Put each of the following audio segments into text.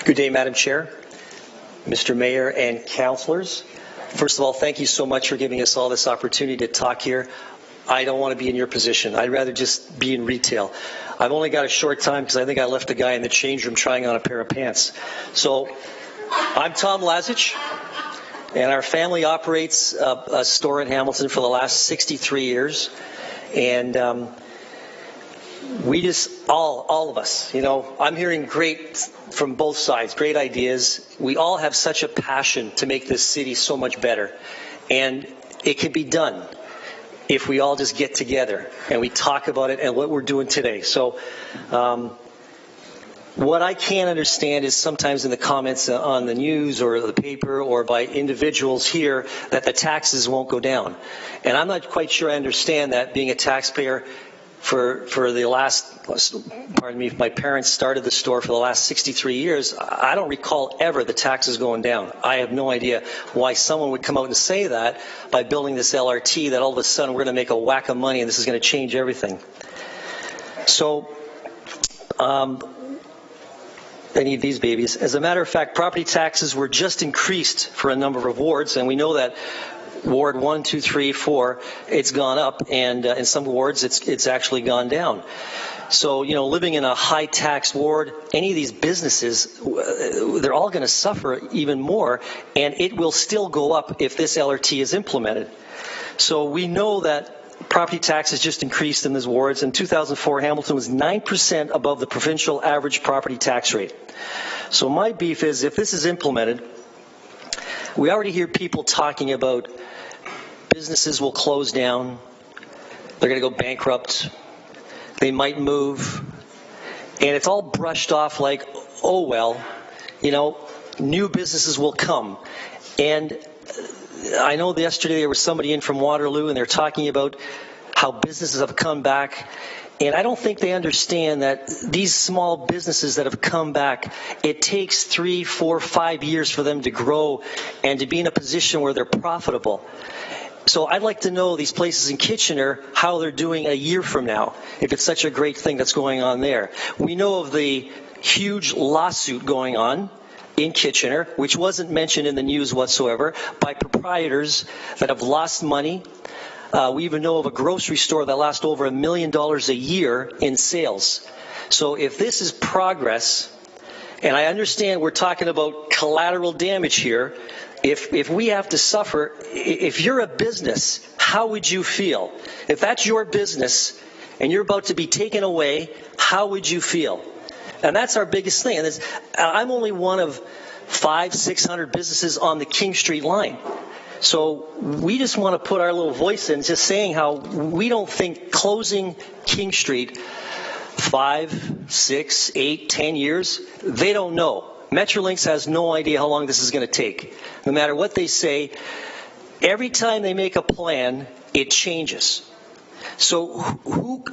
Good day, Madam Chair, Mr. Mayor, and councillors. First of all, thank you so much for giving us all this opportunity to talk here. I don't want to be in your position. I'd rather just be in retail. I've only got a short time because I think I left a guy in the change room trying on a pair of pants. So I'm Tom Lazich, and our family operates a store in Hamilton for the last 63 years. And we just, all of us, you know, I'm hearing great from both sides, great ideas. We all have such a passion to make this city so much better. And it can be done if we all just get together and we talk about it and what we're doing today. So what I can't understand is sometimes in the comments on the news or the paper or by individuals here that the taxes won't go down. And I'm not quite sure I understand that, being a taxpayer for the last, pardon me, if my parents started the store for the last 63 years, I don't recall ever the taxes going down. I have no idea why someone would come out and say that by building this LRT, that all of a sudden we're going to make a whack of money and this is going to change everything. So, I need these babies. As a matter of fact, property taxes were just increased for a number of wards, and we know that Ward 1, 2, 3, 4, it's gone up, and in some wards it's actually gone down. So, you know, living in a high-tax ward, any of these businesses, they're all going to suffer even more, and it will still go up if this LRT is implemented. So we know that property taxes just increased in these wards. In 2004, Hamilton was 9% above the provincial average property tax rate. So my beef is, if this is implemented, we already hear people talking about businesses will close down, they're going to go bankrupt, they might move, and it's all brushed off like, oh well, you know, new businesses will come. And I know yesterday there was somebody in from Waterloo and they're talking about how businesses have come back. And I don't think they understand that these small businesses that have come back, it takes 3, 4, 5 years for them to grow and to be in a position where they're profitable. So I'd like to know these places in Kitchener, how they're doing a year from now, if it's such a great thing that's going on there. We know of the huge lawsuit going on in Kitchener, which wasn't mentioned in the news whatsoever, by proprietors that have lost money. We even know of a grocery store that lost over $1 million a year in sales. So if this is progress, and I understand we're talking about collateral damage here, if we have to suffer, if you're a business, how would you feel? If that's your business and you're about to be taken away, how would you feel? And that's our biggest thing. And I'm only one of 500-600 businesses on the King Street line. So we just want to put our little voice in, just saying how we don't think closing King Street 5, 6, 8, 10 years, they don't know. Metrolinx has no idea how long this is going to take. No matter what they say, every time they make a plan, it changes. So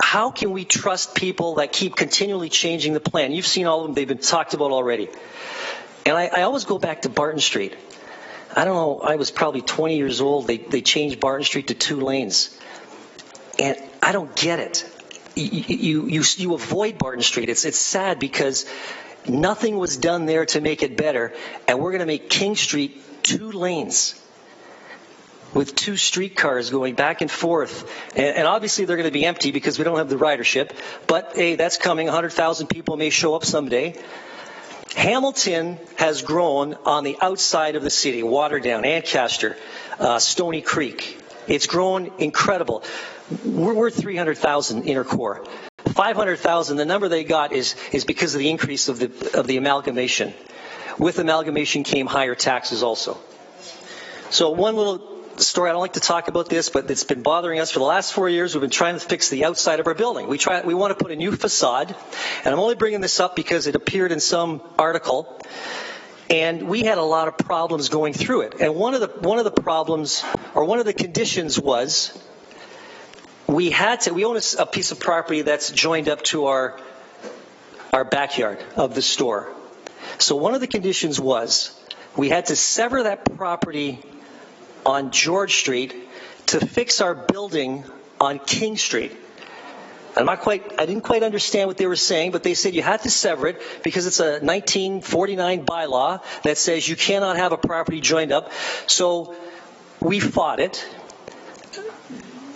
how can we trust people that keep continually changing the plan? You've seen all of them. They've been talked about already. And I always go back to Barton Street. I don't know, I was probably 20 years old. They changed Barton Street to 2 lanes. And I don't get it. You avoid Barton Street. It's sad because nothing was done there to make it better. And we're going to make King Street 2 lanes with 2 streetcars going back and forth. And obviously they're going to be empty because we don't have the ridership. But hey, that's coming. 100,000 people may show up someday. Hamilton has grown on the outside of the city, Waterdown, Ancaster, Stony Creek. It's grown incredible. We're 300,000 inner core. 500,000, the number they got is because of the increase of the amalgamation. With amalgamation came higher taxes also. So one little story, I don't like to talk about this, but it's been bothering us for the last 4 years. We've been trying to fix the outside of our building. We want to put a new facade, and I'm only bringing this up because it appeared in some article, and we had a lot of problems going through it. And one of the problems, or one of the conditions was, we own a piece of property that's joined up to our backyard of the store. So one of the conditions was we had to sever that property on George Street to fix our building on King Street. I didn't quite understand what they were saying, but they said you had to sever it because it's a 1949 bylaw that says you cannot have a property joined up. So we fought it.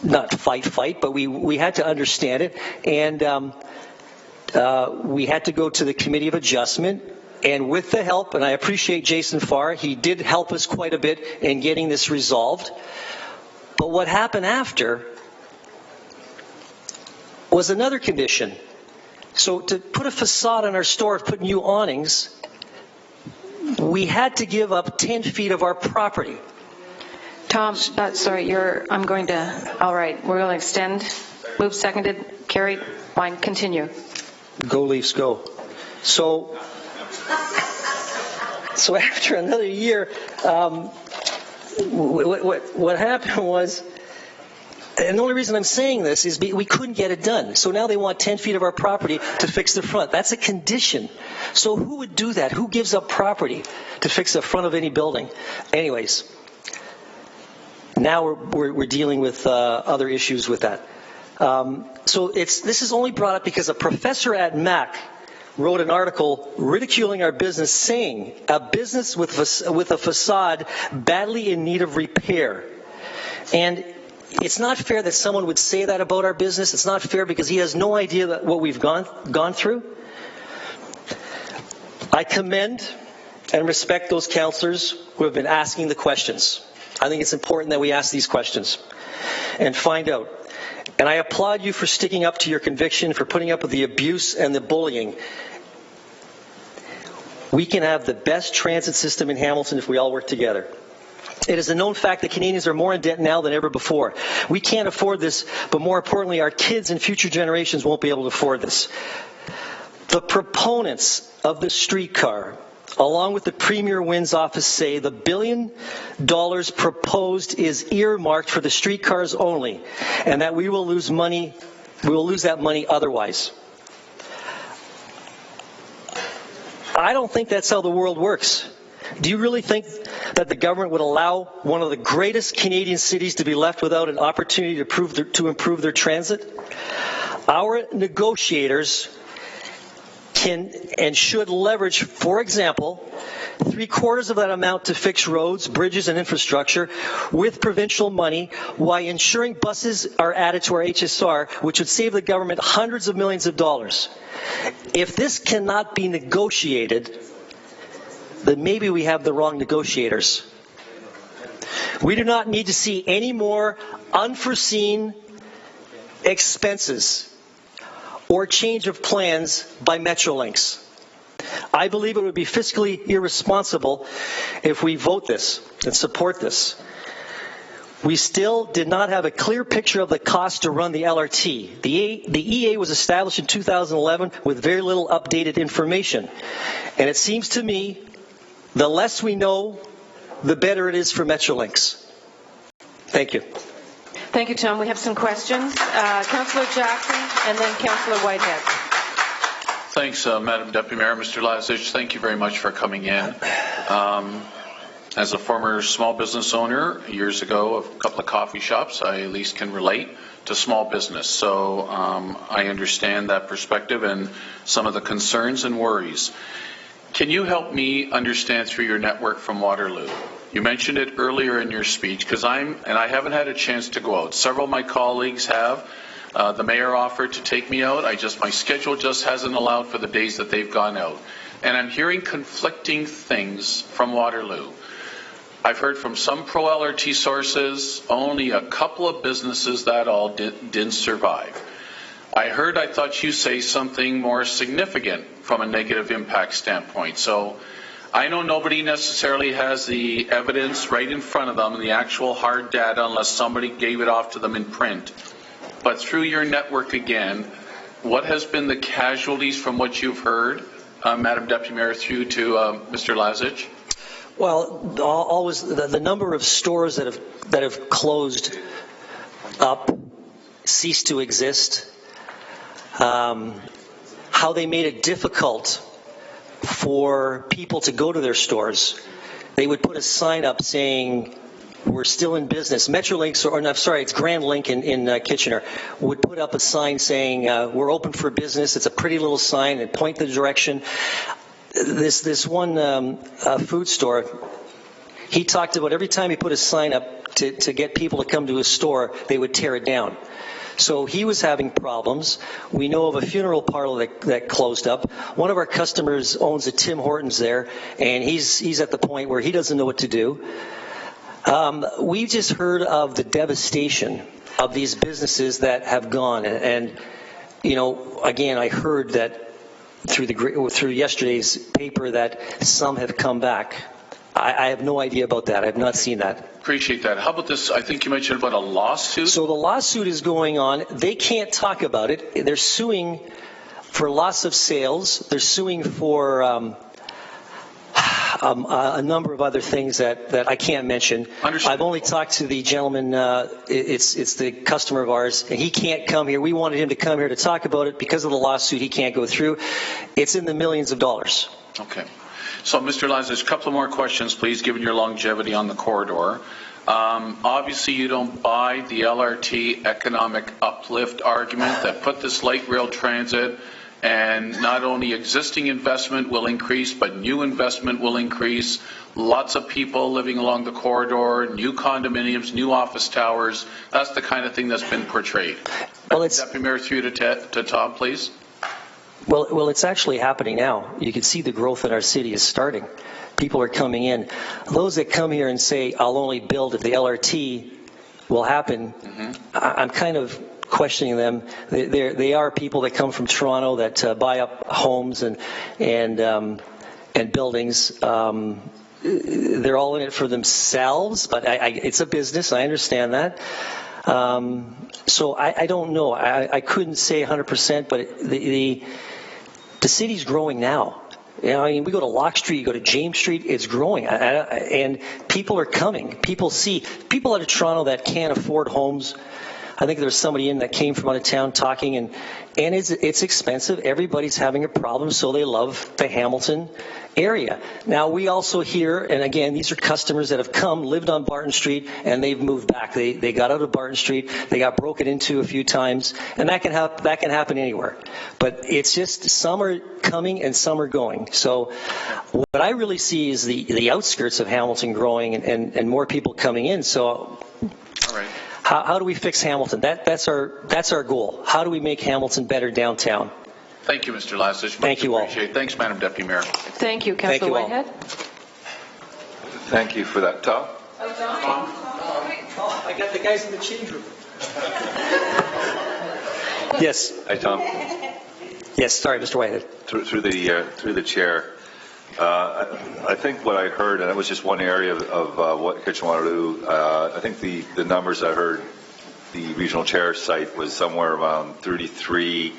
Not fight, but we had to understand it. And we had to go to the Committee of Adjustment. And with the help, and I appreciate Jason Farr, he did help us quite a bit in getting this resolved. But what happened after was another condition. So to put a facade on our store, put new awnings, we had to give up 10 feet of our property. Tom, sorry, I'm going to, all right, we're going to extend. Moved, seconded, carried. Fine, continue. Go Leafs, go. So after another year, what happened was, and the only reason I'm saying this is we couldn't get it done. So now they want 10 feet of our property to fix the front. That's a condition. So who would do that? Who gives up property to fix the front of any building? Anyways, now we're dealing with other issues with that. So this is only brought up because a professor at Mac wrote an article ridiculing our business, saying a business with a facade badly in need of repair. And it's not fair that someone would say that about our business. It's not fair because he has no idea what we've gone through. I commend and respect those councillors who have been asking the questions. I think it's important that we ask these questions and find out. And I applaud you for sticking up to your conviction, for putting up with the abuse and the bullying. We can have the best transit system in Hamilton if we all work together. It is a known fact that Canadians are more in debt now than ever before. We can't afford this, but more importantly, our kids and future generations won't be able to afford this. The proponents of the streetcar, along with the Premier Wynn's office, say the $1 billion proposed is earmarked for the streetcars only, and that we will lose that money otherwise. I don't think that's how the world works. Do you really think that the government would allow one of the greatest Canadian cities to be left without an opportunity to improve their transit? Our negotiators can and should leverage, for example, 3/4 of that amount to fix roads, bridges, and infrastructure with provincial money, while ensuring buses are added to our HSR, which would save the government hundreds of millions of dollars. If this cannot be negotiated, then maybe we have the wrong negotiators. We do not need to see any more unforeseen expenses or change of plans by Metrolinx. I believe it would be fiscally irresponsible if we vote this and support this. We still did not have a clear picture of the cost to run the LRT. The EA was established in 2011 with very little updated information. And it seems to me the less we know, the better it is for Metrolinx. Thank you. Thank you, Tom. We have some questions. Councillor Jackson and then Councillor Whitehead. Thanks, Madam Deputy Mayor. Mr. Lazich, thank you very much for coming in. As a former small business owner years ago of a couple of coffee shops, I at least can relate to small business. So I understand that perspective and some of the concerns and worries. Can you help me understand through your network from Waterloo? You mentioned it earlier in your speech, because I haven't had a chance to go out. Several of my colleagues have. The mayor offered to take me out. My schedule just hasn't allowed for the days that they've gone out. And I'm hearing conflicting things from Waterloo. I've heard from some pro-LRT sources, only a couple of businesses that all didn't survive. I thought you say something more significant from a negative impact standpoint. So I know nobody necessarily has the evidence right in front of them, the actual hard data, unless somebody gave it off to them in print. But through your network again, what has been the casualties from what you've heard, Madam Deputy Mayor, through to Mr. Lazich? Well, always the number of stores that have closed up, ceased to exist, how they made it difficult for people to go to their stores. They would put a sign up saying, were still in business, Metrolinx, or I'm sorry, it's Grand Link in Kitchener, would put up a sign saying, we're open for business. It's a pretty little sign and point the direction. This one food store, he talked about every time he put a sign up to get people to come to his store, they would tear it down. So he was having problems. We know of a funeral parlor that closed up. One of our customers owns a Tim Hortons there, and he's at the point where he doesn't know what to do. We just heard of the devastation of these businesses that have gone, and you know, again, I heard that through yesterday's paper that some have come back. I have no idea about that. I have not seen that. Appreciate that. How about this? I think you mentioned about a lawsuit. So the lawsuit is going on. They can't talk about it. They're suing for loss of sales. They're suing for a number of other things that I can't mention. Understood. I've only talked to the gentleman. It's the customer of ours, and he can't come here. We wanted him to come here to talk about it. Because of the lawsuit, he can't go through. It's in the millions of dollars. Okay. So, Mr. Lazich, a couple more questions, please, given your longevity on the corridor. Obviously, you don't buy the LRT economic uplift argument that put this light rail transit, and not only existing investment will increase, but new investment will increase. Lots of people living along the corridor, new condominiums, new office towers. That's the kind of thing that's been portrayed. Well, it's Deputy Mayor, through to Tom, please. Well, it's actually happening now. You can see the growth in our city is starting. People are coming in. Those that come here and say, I'll only build if the LRT will happen, I'm kind of questioning them. They are people that come from Toronto that buy up homes and buildings. They're all in it for themselves, but it's a business. I understand that. So I don't know. I couldn't say 100%, but the city's growing now. You know, I mean, we go to Locke Street, you go to James Street, it's growing, and people are coming. People out of Toronto that can't afford homes. I think there's somebody that came from out of town talking, and it's expensive. Everybody's having a problem, so they love the Hamilton area. Now, we also hear, and again, these are customers that have come, lived on Barton Street, and they've moved back. They got out of Barton Street, they got broken into a few times, and that can happen anywhere. But it's just some are coming and some are going. So what I really see is the outskirts of Hamilton growing and more people coming in. So. All right. How do we fix Hamilton? That's our goal. How do we make Hamilton better downtown? Thank you, Mr. Lazich. Thank you all. Thanks, Madam Deputy Mayor. Thank you, Councillor Whitehead. Thank you for that, Tom. I got the guys in the change room. Yes. Hi, Tom. Yes. Sorry, Mr. Whitehead. Through the chair. I think what I heard, and it was just one area of what Kitchen wanted to do. I think the numbers I heard the regional chair cite was somewhere around 33,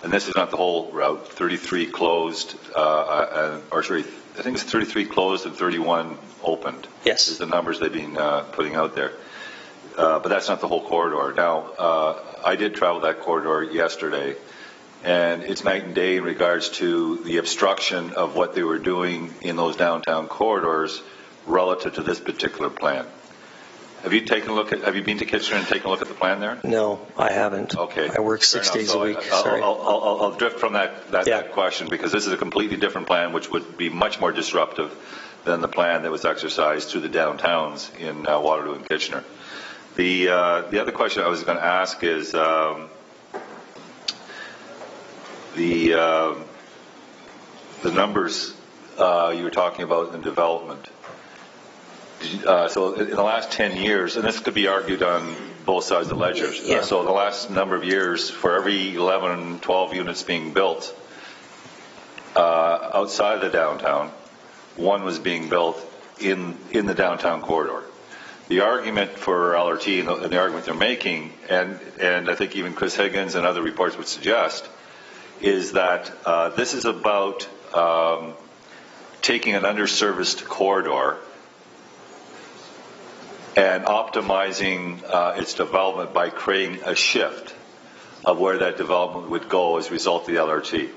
and this is not the whole route. 33 closed, or sorry, I think it's 33 closed and 31 opened. Yes, is the numbers they've been putting out there. But that's not the whole corridor. Now, I did travel that corridor yesterday. And it's night and day in regards to the obstruction of what they were doing in those downtown corridors relative to this particular plan. Have you been to Kitchener and taken a look at the plan there? No, I haven't. Okay. I work 6 days a week. Sorry. I'll drift from that question, because this is a completely different plan, which would be much more disruptive than the plan that was exercised through the downtowns in Waterloo and Kitchener. The other question I was going to ask is, the numbers you were talking about in development. So in the last 10 years, and this could be argued on both sides of the ledger. Yeah. So the last number of years, for every 11, 12 units being built outside of the downtown, one was being built in the downtown corridor. The argument for LRT and the argument they're making, and I think even Chris Higgins and other reports would suggest, is that this is about taking an underserviced corridor and optimizing its development by creating a shift of where that development would go as a result of the LRT.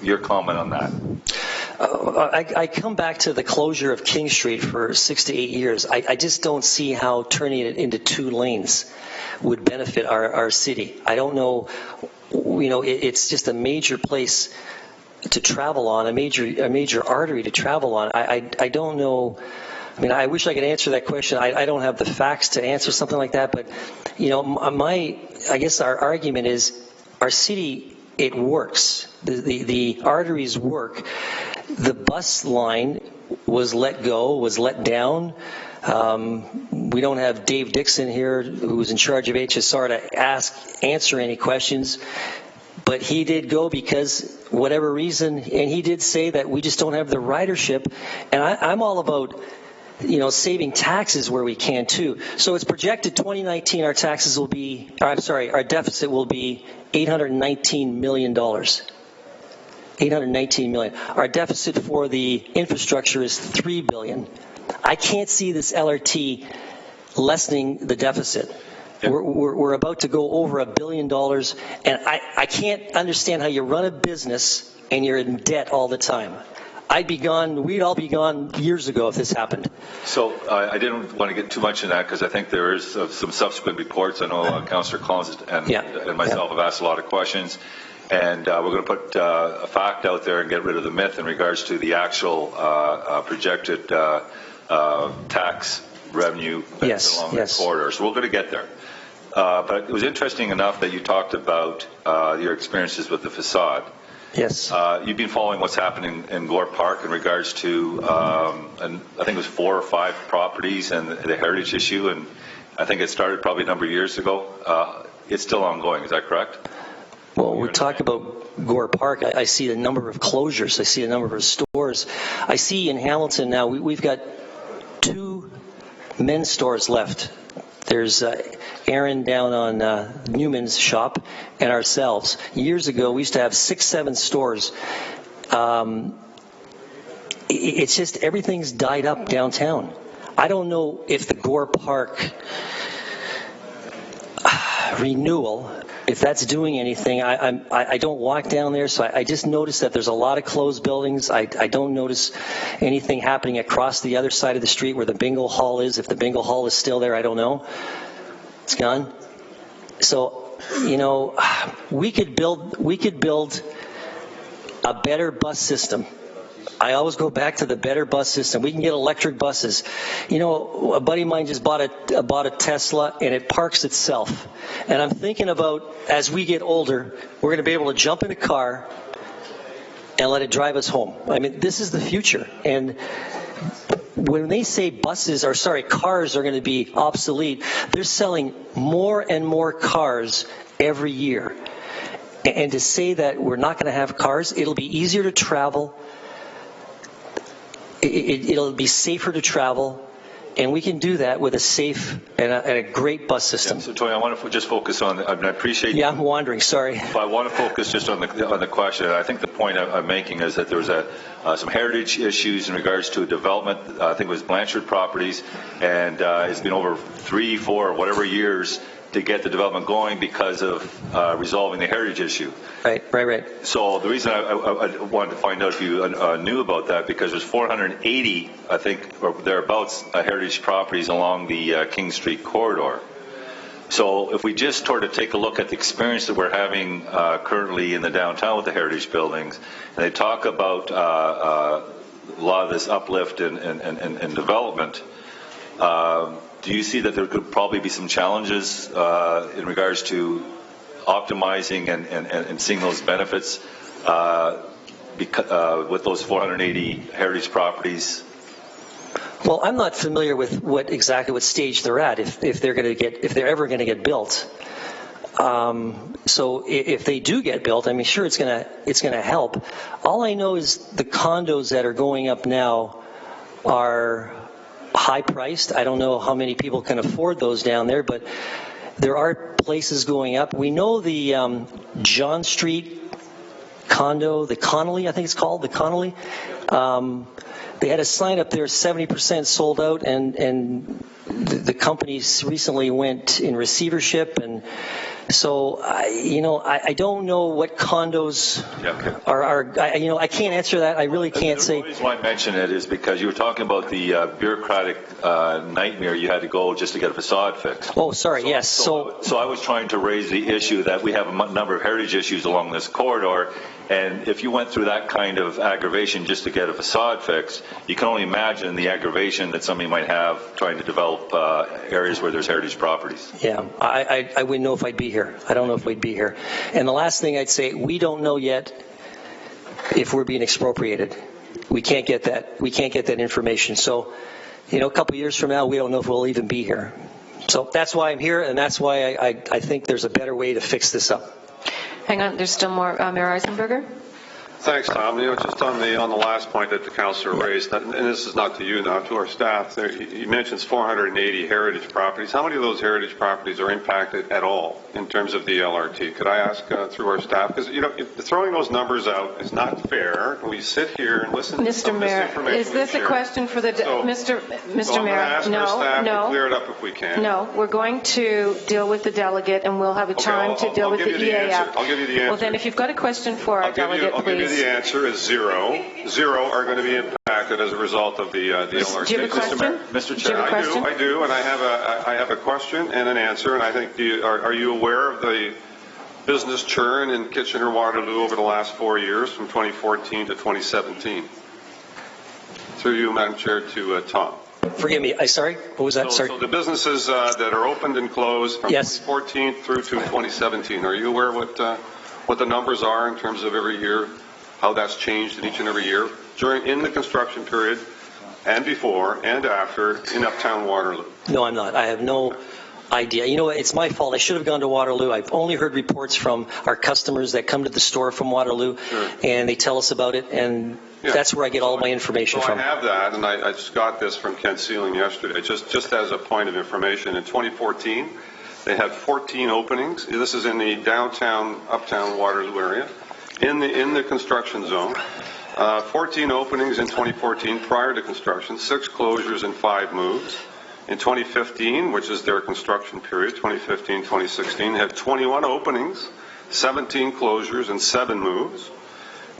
Your comment on that? I come back to the closure of King Street for 6 to 8 years. I just don't see how turning it into 2 lanes would benefit our city. I don't know, it's just a major place to travel on, a major artery to travel on. I don't know. I mean, I wish I could answer that question. I don't have the facts to answer something like that, but I guess our argument is our city, it works. The arteries work. The bus line was let go, was let down. We don't have Dave Dixon here, who's in charge of HSR, to answer any questions. But he did go because whatever reason, and he did say that we just don't have the ridership. And I'm all about, saving taxes where we can too. So it's projected 2019 our taxes will be, our deficit will be $819 million. 819 million. Our deficit for the infrastructure is $3 billion. I can't see this LRT lessening the deficit. We're about to go over $1 billion, and I can't understand how you run a business and you're in debt all the time. We'd all be gone years ago if this happened. So I didn't want to get too much in that because I think there is some subsequent reports. I know Councillor Collins and myself have asked a lot of questions. And we're going to put a fact out there and get rid of the myth in regards to the actual projected tax revenue along the corridor. So we're going to get there. But it was interesting enough that you talked about your experiences with the facade. Yes. You've been following what's happening in Gore Park in regards to, and I think it was 4 or 5 properties and the heritage issue, and I think it started probably a number of years ago. It's still ongoing, is that correct? Well, we're talking about Gore Park. I see a number of closures. I see a number of stores. I see in Hamilton now we've got 2 men's stores left. There's Aaron down on Newman's shop and ourselves. Years ago, we used to have 6, 7 stores. It's just everything's died up downtown. I don't know if the Gore Park renewal, if that's doing anything. I don't walk down there, so I just noticed that there's a lot of closed buildings. I don't notice anything happening across the other side of the street where the bingo hall is. If the bingo hall is still there, I don't know. It's gone. So, we could build a better bus system. I always go back to the better bus system. We can get electric buses. A buddy of mine just bought a Tesla, and it parks itself. And I'm thinking about, as we get older, we're going to be able to jump in a car and let it drive us home. I mean, this is the future. And when they say cars are going to be obsolete, they're selling more and more cars every year. And to say that we're not going to have cars, it'll be easier to travel. It'll be safer to travel, and we can do that with a safe and a great bus system. Yeah, so, Tony, I want to just focus on. I appreciate. Yeah, I'm wandering. Sorry. But I want to focus just on the question. I think the point I'm making is that there was some heritage issues in regards to a development. I think it was Blanchard Properties, and it's been over 3, 4, whatever years to get the development going because of resolving the heritage issue. Right. So the reason I wanted to find out if you knew about that, because there's 480, I think, or thereabouts, heritage properties along the King Street corridor. So if we just sort of take a look at the experience that we're having currently in the downtown with the heritage buildings, and they talk about a lot of this uplift and development, do you see that there could probably be some challenges in regards to optimizing and seeing those benefits with those 480 heritage properties? Well, I'm not familiar with exactly what stage they're at. If they're ever going to get built. So if they do get built, I mean, sure, it's going to help. All I know is the condos that are going up now are high priced. I don't know how many people can afford those down there, but there are places going up. We know the John Street condo, the Connolly, I think it's called, the Connolly. They had a sign up there, 70% sold out, and the companies recently went in receivership, and So, I don't know what condos are, I can't answer that. I really can't say. The reason why I mention it is because you were talking about the bureaucratic nightmare you had to go just to get a facade fixed. Oh, sorry, yes. So I was trying to raise the issue that we have a number of heritage issues along this corridor, and if you went through that kind of aggravation just to get a facade fix, you can only imagine the aggravation that somebody might have trying to develop areas where there's heritage properties. Yeah, I wouldn't know if I'd be here. I don't know if we'd be here. And the last thing I'd say, we don't know yet if we're being expropriated. We can't get that. We can't get that information. So, a couple years from now, we don't know if we'll even be here. So that's why I'm here, and that's why I think there's a better way to fix this up. Hang on, there's still more. Mayor Eisenberger? Thanks, Tom. Just on the last point that the councillor raised, and this is not to you now, to our staff. You mentioned 480 heritage properties. How many of those heritage properties are impacted at all in terms of the LRT? Could I ask through our staff? Because throwing those numbers out is not fair. We sit here and listen to some of this information. Is this a question for the Mr. Mayor? Ask our staff to clear it up if we can. No, we're going to deal with the delegate, and we'll have a time to deal with the EAF. I'll give you the answer. Well, then, if you've got a question for our delegate, please. The answer is zero. Zero are going to be impacted as a result of the LRT. Do you have a question? Mr. Chair, I do, and I have a question and an answer. And I think are you aware of the business churn in Kitchener-Waterloo over the last 4 years, from 2014 to 2017? Through you, Madam Chair, to Tom. Forgive me. Sorry. What was that? Sorry. So the businesses that are opened and closed from 2014 through to 2017. Are you aware what the numbers are in terms of every year? How that's changed in each and every year in the construction period and before and after in Uptown Waterloo? No, I'm not. I have no idea. You know what? It's my fault. I should have gone to Waterloo. I've only heard reports from our customers that come to the store from Waterloo, and they tell us about it, and that's where I get all my information from. I have that, and I just got this from Ken Sealing yesterday. Just as a point of information, in 2014, they had 14 openings. This is in the Uptown Waterloo area. In the construction zone, 14 openings in 2014 prior to construction, 6 closures and 5 moves. In 2015, which is their construction period, 2015-2016, they had 21 openings, 17 closures and 7 moves.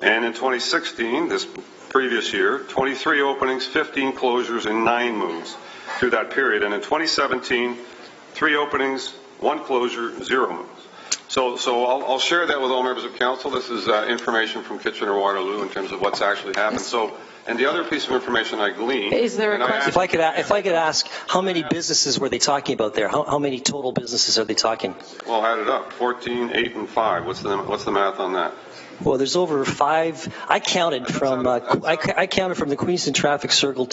And in 2016, this previous year, 23 openings, 15 closures and 9 moves through that period. And in 2017, 3 openings, 1 closure, 0 moves. So I'll share that with all members of council. This is information from Kitchener-Waterloo in terms of what's actually happened. And the other piece of information I gleaned. Is there a question? If I could ask, how many businesses were they talking about there? How many total businesses are they talking? Well, add it up. 14, 8, and 5. What's the math on that? Well, there's over 5. I counted from the Queenston traffic circle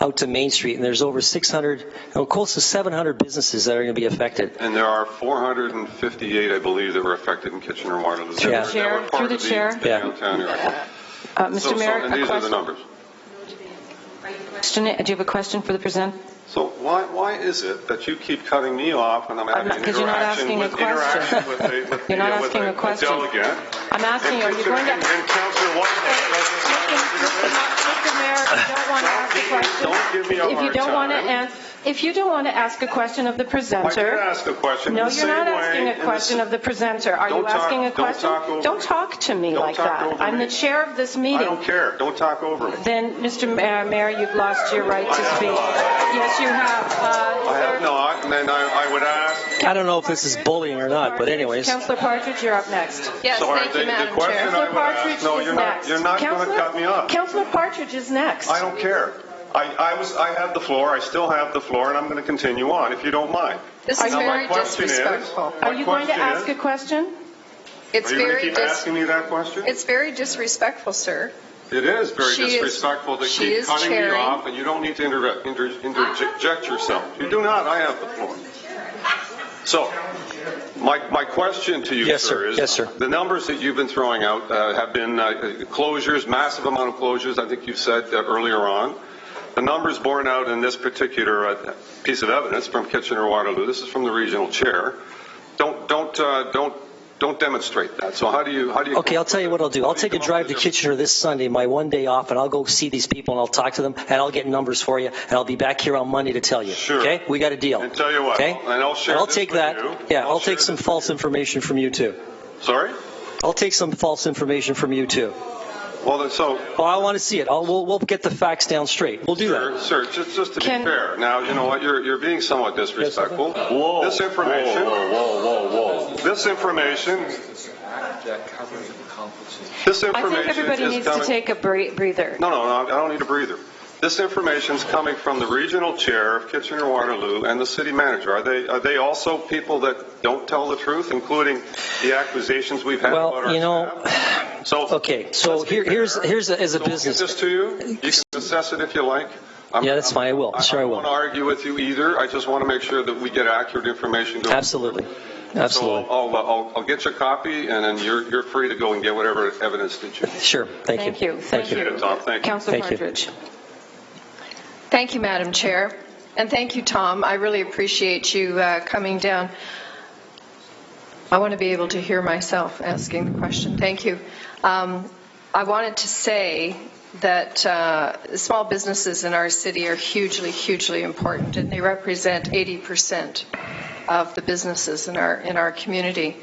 out to Main Street, and there's over 600, close to 700 businesses that are going to be affected. And there are 458, I believe, that were affected in Kitchener-Waterloo. Through the chair. Downtown area. Mr. Mayor, and these are the numbers. Do you have a question for the presenter? So why is it that you keep cutting me off when I'm having an interaction with the You're not asking a question. Delegate? I'm asking, are you going to... And Councillor Whitehead Mr. Mayor, if you don't want to ask a question... Don't give me a hard time. If you don't want to ask a question of the presenter... I did ask a question. No, you're not asking a question of the presenter. Are you asking a question? Don't talk to me like that. I'm the chair of this meeting. I don't care. Don't talk over me. Then, Mr. Mayor, you've lost your right to speak. Yes, you have. I have not, and then I would ask... I don't know if this is bullying or not, but anyways. Councillor Partridge, you're up next. Yes, thank you, Madam Chair. Councillor Partridge is next. You're not going to cut me off. Councillor Partridge is next. I don't care. I have the floor. I still have the floor, and I'm going to continue on, if you don't mind. This is very disrespectful. Are you going to ask a question? It's Are you going to keep asking me that question? It's very disrespectful, sir. It is very disrespectful to keep cutting me off, and you don't need to interject yourself. You do not. I have the floor. So, my question to you, sir, is the numbers that you've been throwing out have been closures, massive amount of closures, I think you said earlier on. The numbers borne out in this particular piece of evidence from Kitchener-Waterloo, this is from the regional chair, don't don't demonstrate that. So how do you? Okay, I'll tell you what I'll do. I'll take a drive to Kitchener this Sunday, my one day off, and I'll go see these people and I'll talk to them and I'll get numbers for you and I'll be back here on Monday to tell you. Sure. Okay? We got a deal. And tell you what. Okay? And I'll share. And I'll this take with that. you. Yeah, I'll take some false information from you too. Sorry? I'll take some false information from you too. Well, then, so. Oh, I want to see it. We'll get the facts down straight. We'll do that. Sir, just to be fair. Now, you know what? You're being somewhat disrespectful. Whoa. This information. Whoa. This information. I think everybody needs to take a breather. No, I don't need a breather. This information is coming from the regional chair of Kitchener-Waterloo and the city manager. Are they also people that don't tell the truth, including the accusations we've had about our staff? So here's as a business. I'll give this to you. You can assess it if you like. Yeah, that's fine. I will. Sure, I will. I don't want to argue with you either. I just want to make sure that we get accurate information. Absolutely. So I'll get you a copy, and then you're free to go and get whatever evidence that you need. Sure. Thank you. Thank you. Tom, thank you. Councillor Partridge. Thank you, Madam Chair. And thank you, Tom. I really appreciate you coming down. I want to be able to hear myself asking the question. Thank you. I wanted to say that small businesses in our city are hugely, hugely important, and they represent 80% of the businesses in our community.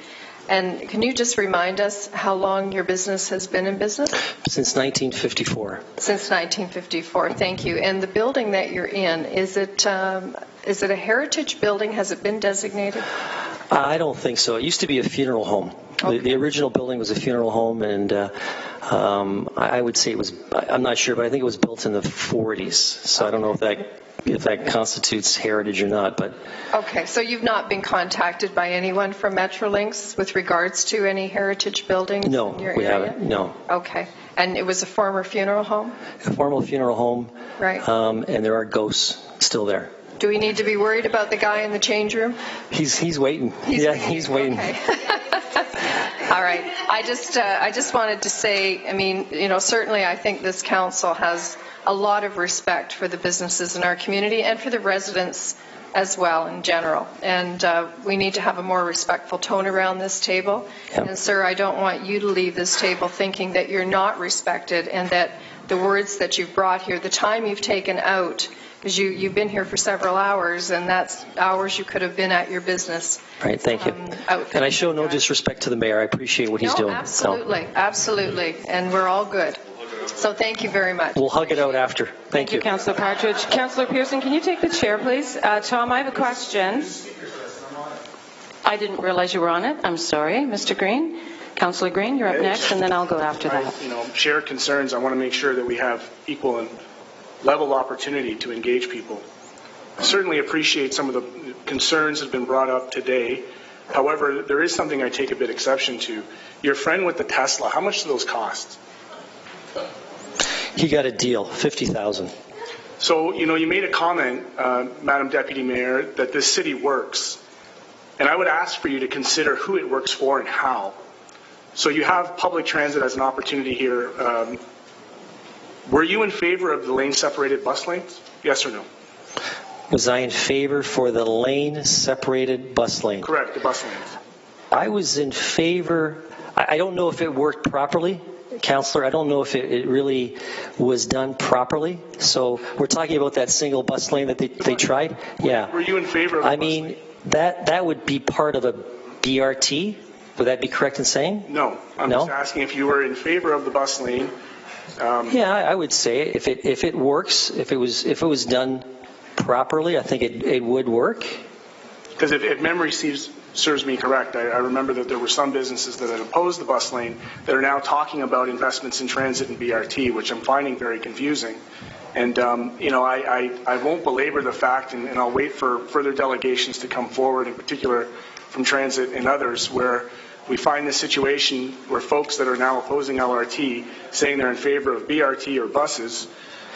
And can you just remind us how long your business has been in business? Since 1954. Since 1954. Thank you. And the building that you're in, is it a heritage building? Has it been designated? I don't think so. It used to be a funeral home. Okay. The original building was a funeral home, and I would say it was, I'm not sure, but I think it was built in the 40s. So I don't know if that constitutes heritage or not. But okay, so you've not been contacted by anyone from Metrolinx with regards to any heritage buildings in your area? We haven't. No. Okay. And it was a former funeral home? A former funeral home. Right. And there are ghosts still there. Do we need to be worried about the guy in the change room? He's waiting. He's waiting. Okay. All right. I just wanted to say, I mean, certainly I think this council has a lot of respect for the businesses in our community and for the residents as well in general. And we need to have a more respectful tone around this table. Yep. And sir, I don't want you to leave this table thinking that you're not respected and that the words that you've brought here, the time you've taken out, because you've been here for several hours, and that's hours you could have been at your business. Right, thank you. And I show no disrespect to the mayor. I appreciate what he's doing. Absolutely, absolutely. And we're all good. So thank you very much. We'll hug it out after. Thank you. Councillor Partridge. Councillor Pearson, can you take the chair, please? Tom, I have a question. I didn't realize you were on it. I'm sorry. Mr. Green. Councillor Green, you're up next, and then I'll go after that. Share concerns. I want to make sure that we have equal and level opportunity to engage people. I certainly appreciate some of the concerns that have been brought up today. However, there is something I take a bit exception to. Your friend with the Tesla, how much do those cost? He got a deal, $50,000. So, you made a comment, Madam Deputy Mayor, that this city works. And I would ask for you to consider who it works for and how. So you have public transit as an opportunity here. Were you in favor of the lane-separated bus lanes? Yes or no? Was I in favor for the lane-separated bus lane? Correct, the bus lanes. I was in favor. I don't know if it worked properly, Councillor. I don't know if it really was done properly. So we're talking about that single bus lane that they tried? Yeah. Were you in favor of the bus lane? That would be part of a BRT. Would that be correct in saying? No. I'm just asking if you were in favor of the bus lane. Yeah, I would say if it works, if it was done properly, I think it would work. Because if memory serves me correct, I remember that there were some businesses that had opposed the bus lane that are now talking about investments in transit and BRT, which I'm finding very confusing. And I won't belabor the fact, and I'll wait for further delegations to come forward, in particular from transit and others, where we find this situation where folks that are now opposing LRT, saying they're in favor of BRT or buses,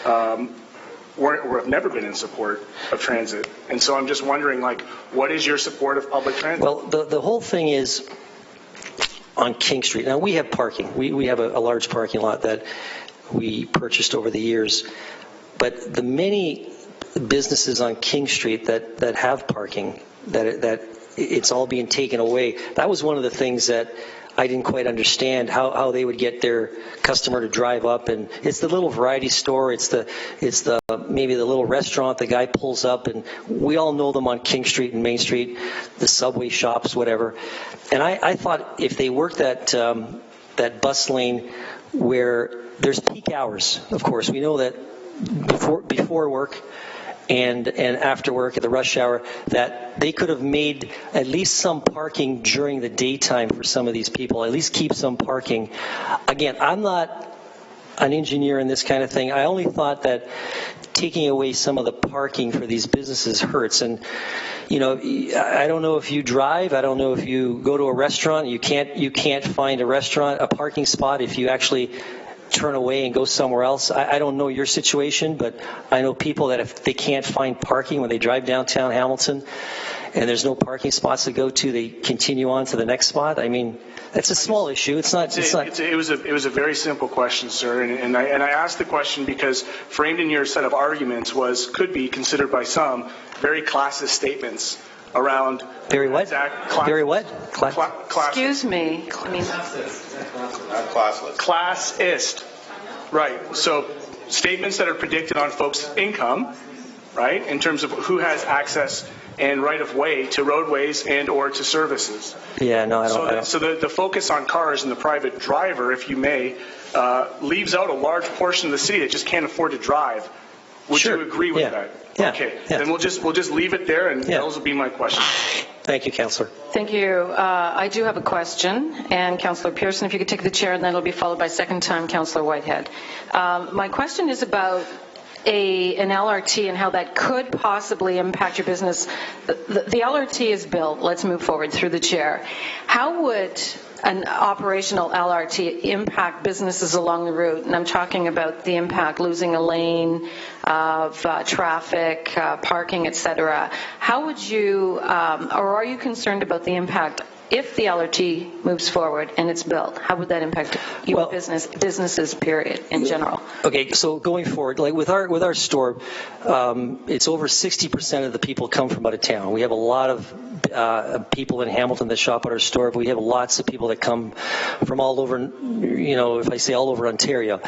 or have never been in support of transit. And so I'm just wondering, what is your support of public transit? Well, the whole thing is on King Street. Now, we have parking. We have a large parking lot that we purchased over the years. But the many businesses on King Street that have parking, that it's all being taken away. That was one of the things that I didn't quite understand, how they would get their customer to drive up. And it's the little variety store, it's the maybe the little restaurant the guy pulls up, and we all know them on King Street and Main Street, the Subway shops, whatever. And I thought if they worked that bus lane where there's peak hours, of course, we know that before work and after work at the rush hour, that they could have made at least some parking during the daytime for some of these people, at least keep some parking. Again, I'm not an engineer in this kind of thing. I only thought that taking away some of the parking for these businesses hurts. And you know, I don't know if you drive, I don't know if you go to a restaurant, you can't find a parking spot if you actually turn away and go somewhere else. I don't know your situation, but I know people that if they can't find parking when they drive downtown Hamilton and there's no parking spots to go to, they continue on to the next spot. I mean, it's a small issue. It was a very simple question, sir, and I asked the question because framed in your set of arguments could be considered by some very classist statements around very what? Very what? Excuse me. I mean, Classless. Classist. Right. So statements that are predicted on folks' income, right, in terms of who has access and right of way to roadways and or to services. Yeah, no, I don't. So the focus on cars and the private driver, if you may, leaves out a large portion of the city that just can't afford to drive. Would you agree with that? Yeah. Okay. Yeah. Then we'll just leave it there, and those will be my questions. Thank you, Councillor. thank you. I do have a question, and Councillor Pearson, if you could take the chair, and then it'll be followed by second time Councillor Whitehead. My question is about an LRT and how that could possibly impact your business. The LRT is built. Let's move forward through the chair. How would an operational LRT impact businesses along the route? And I'm talking about the impact, losing a lane of traffic, parking, etc. How would you, or are you concerned about the impact if the LRT moves forward and it's built? How would that impact your businesses, period, in general? Okay, so going forward, like with our store, it's over 60% of the people come from out of town. We have a lot of people in Hamilton that shop at our store, but we have lots of people that come from all over, you know, if I say all over Ontario.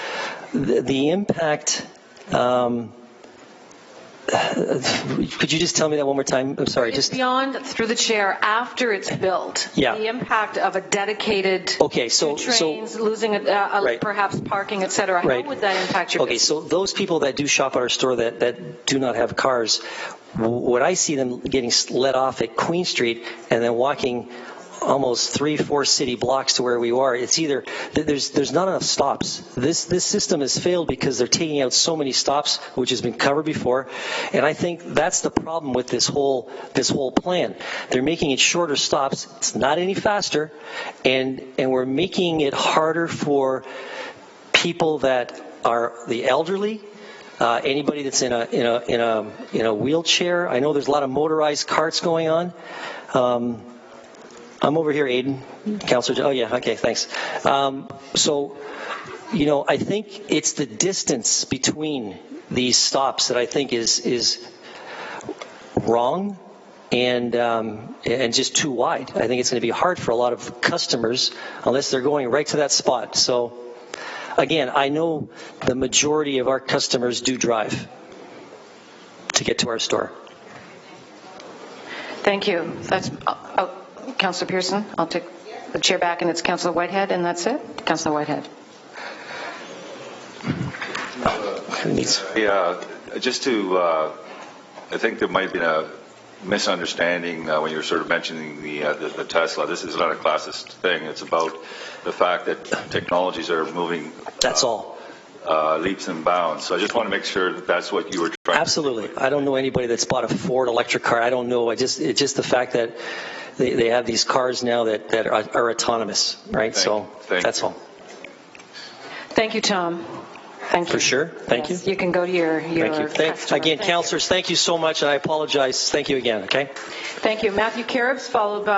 The impact, could you just tell me that one more time? I'm sorry. It's beyond, through the chair, after it's built. Yeah. The impact of a dedicated trains, losing perhaps parking, etc. How would that impact your business? So those people that do shop at our store that do not have cars, what I see them getting let off at Queen Street and then walking almost 3-4 city blocks to where we are. It's either there's not enough stops. This system has failed because they're taking out so many stops, which has been covered before, and I think that's the problem with this whole plan. They're making it shorter stops. It's not any faster, and we're making it harder for people that are the elderly. Anybody that's in a wheelchair. I know there's a lot of motorized carts going on. I'm over here, Aiden. Councillor. Oh yeah. Okay. Thanks. So, you know, I think it's the distance between these stops that I think is wrong and just too wide. I think it's going to be hard for a lot of customers unless they're going right to that spot. So, again, I know the majority of our customers do drive to get to our store. Thank you. That's Councillor Pearson. I'll take the chair back, and it's Councillor Whitehead, and that's it. Councillor Whitehead. Yeah, just to, I think there might be a misunderstanding when you're sort of mentioning the Tesla. This is not a classist thing. It's about the fact that technologies are moving. That's all. Leaps and bounds. So I just want to make sure that that's what you were trying. Absolutely. I don't know anybody that's bought a Ford electric car. I don't know. It's just the fact that they have these cars now that are autonomous, right? That's all. Thank you, Tom. Thank you. For sure. Thank you. You can go to your Thank you. Again, councillors, thank you so much. I apologize. Thank you again, okay? Thank you. Matthew Caribs, followed by